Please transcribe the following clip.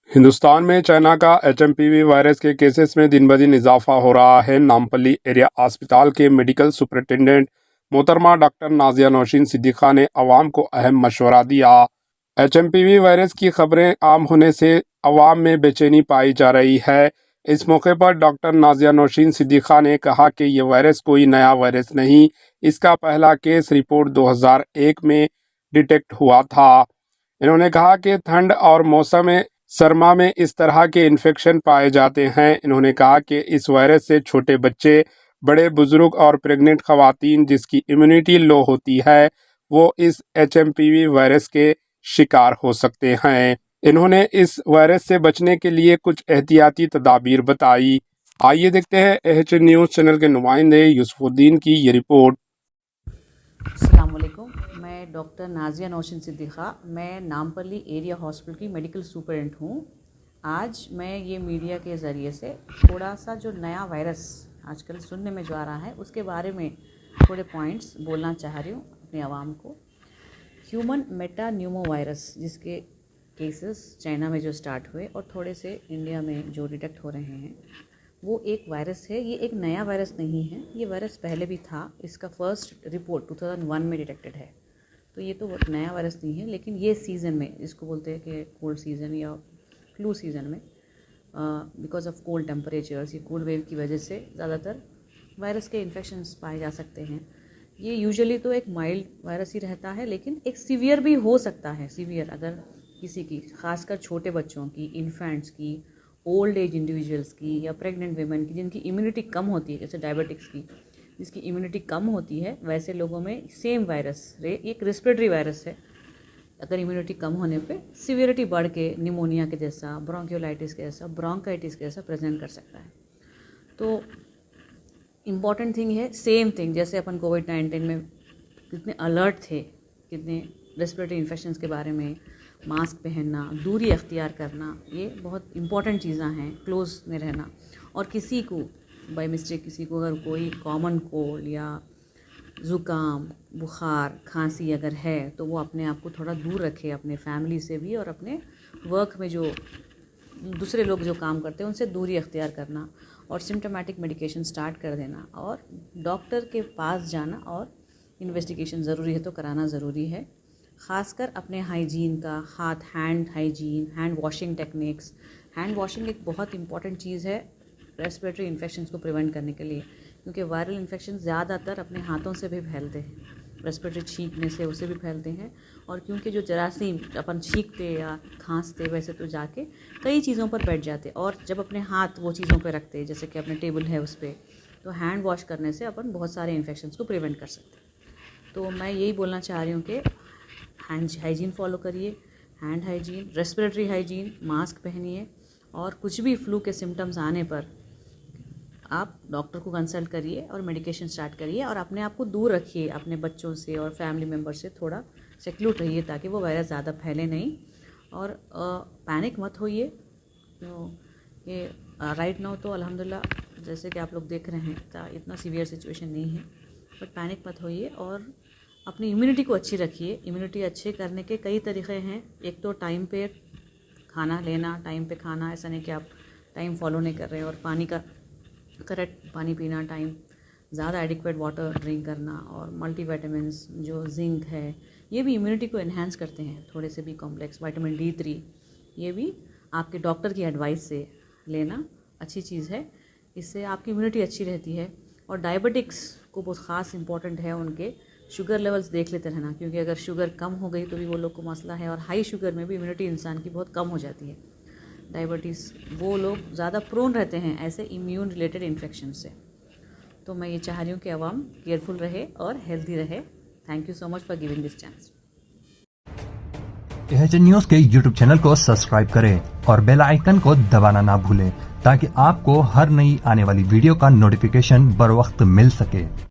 हिंदुस्तान में चाइना का HMPV virus के केसेस में दिन ब दिन इजाफा हो रहा है। नामपल्ली एरिया अस्पताल के मेडिकल सुपरिटेंडेंट मोहतरमा डॉक्टर नाजिया नौशीन सिद्दीक़ा ने अवाम को अहम मशवरा दिया। एचएमपीवी वायरस की खबरें आम होने से अवाम में बेचैनी पाई जा रही है। इस मौके पर डॉक्टर नाजिया नौशीन सिद्दीक़ा ने कहा कि यह वायरस कोई नया वायरस नहीं, इसका पहला केस रिपोर्ट 2001 में डिटेक्ट हुआ था। इन्होंने कहा कि ठंड और मौसम सरमा में इस तरह के इन्फेक्शन पाए जाते हैं। इन्होंने कहा कि इस वायरस से छोटे बच्चे, बड़े बुजुर्ग और प्रेग्नेंट खवातीन जिसकी इम्यूनिटी लो होती है, वो इस एचएमपीवी वायरस के शिकार हो सकते हैं। इन्होंने इस वायरस से बचने के लिए कुछ एहतियाती तदाबीर बताई। आइए देखते हैं एएचएन न्यूज़ चैनल के नुमाइंदे यूसुफुद्दीन की ये रिपोर्ट। अस्सलाम वालेकुम, मैं डॉक्टर नाजिया नौशीन सिद्दीक़ा, मैं नामपल्ली एरिया हॉस्पिटल की मेडिकल सुपरिटेंडेंट हूँ। आज मैं ये मीडिया के ज़रिए से थोड़ा सा जो नया वायरस आजकल सुनने में जो आ रहा है उसके बारे में थोड़े पॉइंट्स बोलना चाह रही हूँ अपने आवाम को। ह्यूमन मेटान्यूमो वायरस, जिसके केसेस चाइना में जो स्टार्ट हुए और थोड़े से इंडिया में जो डिटेक्ट हो रहे हैं, वो एक वायरस है। ये एक नया वायरस नहीं है, ये वायरस पहले भी था। इसका फर्स्ट रिपोर्ट 2001 में डिटेक्टेड है, तो ये तो नया वायरस नहीं है। लेकिन ये सीज़न में, जिसको बोलते हैं कि कोल्ड सीज़न या फ्लू सीज़न में, बिकॉज ऑफ कोल्ड टेम्परेचर्स, ये कोल्ड वेव की वजह से ज़्यादातर वायरस के इन्फेक्शंस पाए जा सकते हैं। ये यूजुअली तो एक माइल्ड वायरस ही रहता है, लेकिन एक सीवियर भी हो सकता है। सीवियर अगर किसी की, खासकर छोटे बच्चों की, इन्फेंट्स की, ओल्ड एज इंडिविजुअल्स की या प्रेग्नेंट वीमेन की जिनकी इम्यूनिटी कम होती है, जैसे डायबिटिक्स की जिसकी इम्यूनिटी कम होती है, वैसे लोगों में सेम वायरस एक रेस्पिरेटरी वायरस है। अगर इम्यूनिटी कम होने पे सीवियरिटी बढ़ के निमोनिया के जैसा, ब्रोंकियोलाइटिस के जैसा, ब्रोंकाइटिस के जैसा प्रेजेंट कर सकता है। तो इम्पॉर्टेंट थिंग है, सेम थिंग जैसे अपन कोविड-19 में कितने अलर्ट थे, कितने रेस्पिरेटरी इन्फेक्शंस के बारे में, मास्क पहनना, दूरी अख्तियार करना, ये बहुत इंपॉर्टेंट चीज़ें हैं। क्लोज में रहना, और किसी को बाय मिस्टेक, किसी को अगर कोई कॉमन कोल्ड या ज़ुकाम, बुखार, खांसी अगर है, तो वो अपने आप को थोड़ा दूर रखे, अपने फैमिली से भी और अपने वर्क में जो दूसरे लोग जो काम करते हैं उनसे दूरी अख्तियार करना, और सिम्टोमेटिक मेडिकेशन स्टार्ट कर देना, और डॉक्टर के पास जाना, और इन्वेस्टिगेशन ज़रूरी है तो कराना ज़रूरी है। ख़ासकर अपने हाइजीन का, hand hygiene, hand washing techniques. Hand washing एक बहुत इंपॉर्टेंट चीज़ है रेस्पिरेटरी इन्फेक्शंस को प्रिवेंट करने के लिए, क्योंकि वायरल इन्फेक्शन ज़्यादातर अपने हाथों से भी फैलते हैं, रेस्पिरेटरी छींकने से उससे भी फैलते हैं। और क्योंकि जो जरासीम अपन छींकते या खांसते, वैसे तो जाके कई चीज़ों पर बैठ जाते, और जब अपने हाथ वो चीज़ों पर रखते, जैसे कि अपने टेबल है उस पर, तो हैंड वॉश करने से अपन बहुत सारे इन्फेक्शंस को प्रिवेंट कर सकते हैं। तो मैं यही बोलना चाह रही हूँ कि हैंड हाइजीन फॉलो करिए, hand hygiene, respiratory hygiene, mask पहनिए, और कुछ भी फ्लू के सिम्टम्स आने पर आप डॉक्टर को कंसल्ट करिए और मेडिकेशन स्टार्ट करिए, और अपने आप को दूर रखिए अपने बच्चों से और फैमिली मेम्बर से, थोड़ा सेक्लूट रहिए ताकि वो वायरस ज़्यादा फैले नहीं। और पैनिक मत होइए। तो ये राइट नाउ तो अल्हम्दुलिल्लाह जैसे कि आप लोग देख रहे हैं इतना सीवियर सिचुएशन नहीं है, बट पैनिक मत होइए और अपनी इम्यूनिटी को अच्छी रखिए। इम्यूनिटी अच्छे करने के कई तरीक़े हैं। एक तो टाइम पे खाना लेना, टाइम पे खाना, ऐसा नहीं कि आप टाइम फॉलो नहीं कर रहे हैं, और पानी का करेक्ट पानी पीना, टाइम, ज़्यादा एडिक्वेट वाटर ड्रिंक करना, और मल्टीविटामिन्स जो जिंक है, ये भी इम्यूनिटी को इन्हांस करते हैं। थोड़े से भी कॉम्प्लेक्स विटामिन D3, ये भी आपके डॉक्टर की एडवाइस से लेना अच्छी चीज़ है, इससे आपकी इम्यूनिटी अच्छी रहती है। और डायबिटिक्स को बहुत ख़ास इंपॉर्टेंट है, उनके शुगर लेवल्स देख लेते रहना, क्योंकि अगर शुगर कम हो गई तो भी वो लोग को मसला है, और हाई शुगर में भी इम्यूनिटी इंसान की बहुत कम हो जाती है। डायबिटीज़, वो लोग ज़्यादा प्रोन रहते हैं ऐसे इम्यून रिलेटेड इन्फेक्शन से। तो मैं ये चाह रही हूँ कि आवाम केयरफुल रहे और हेल्दी रहे। Thank you so much for giving this chance. AHN news के यूट्यूब चैनल को सब्सक्राइब करें और बेल आइकन को दबाना ना भूलें, ताकि आपको हर नई आने वाली वीडियो का नोटिफिकेशन बर वक्त मिल सके।